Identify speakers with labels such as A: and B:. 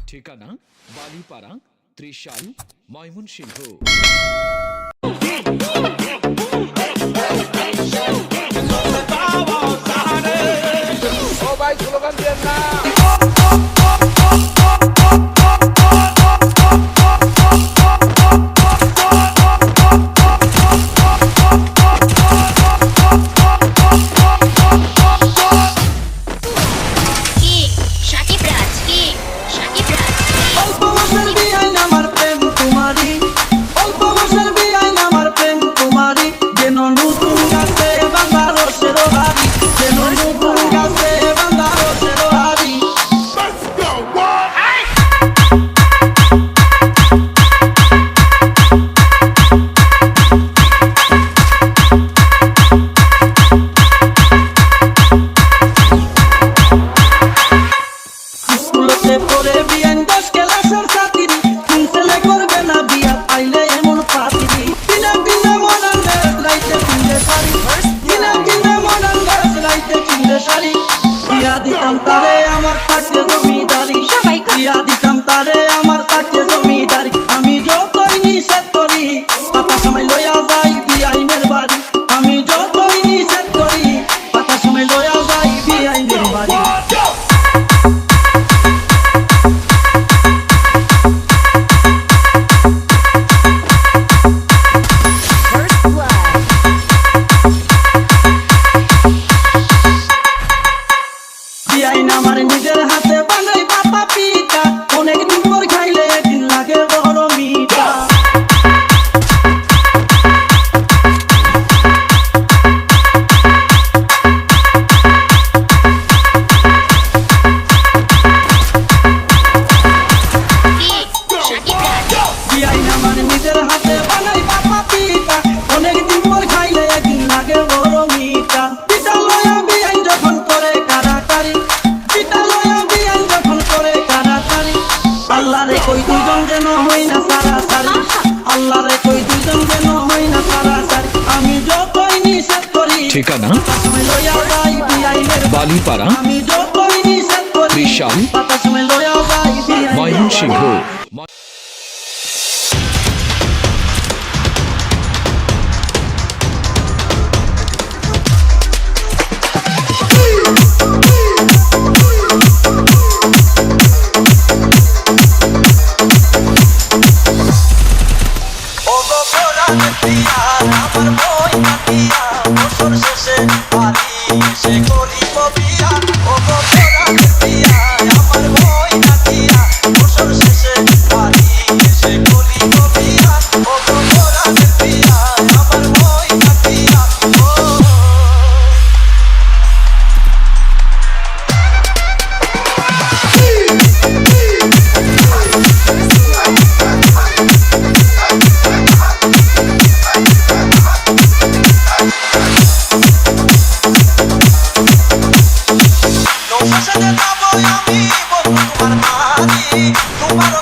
A: ঠিকানা বালিপাড়া, ত্রিশাল, ময়মনসিংহ।
B: সবাই স্লোগান দেন না। আমি যতই নিষেধ করি পাতা সময় লইয়া যাই বিআইনের বাড়ি। আমি যতই নিষেধ করি পাতা সময় লইয়া যাই বিআইনের বাড়ি। বিআইন আমার নিজের হাতে বানাই পাতা পিঠা, অনেকদিন পর খাইলে একদিন লাগে বড় মিঠা। বিআইন আমার নিজের হাতে বানাই পাতা পিঠা, অনেকদিন পর খাইলে একদিন লাগে বড় মিঠা। পিঠা লয়া বিআইন যখন করে কারাকারি, পিঠা লয়া বিআইন যখন করে কারাকারি, আল্লাহ রে কই দুজন যেন হই না সারাসারি, আল্লাহ রে কই দুজন যেন হই না সারাসারি। আমি যতই নিষেধ করি
A: ঠিকানা
B: সময় লইয়া যাই বিআইনের
A: বালিপাড়া,
B: আমি যতই নিষেধ করি
A: ত্রিশাল,
B: পাতা সময় লইয়া যাই বিআইনের
A: ময়মনসিংহ।
C: আমি বলবো তোমার মাঝি, তোমারও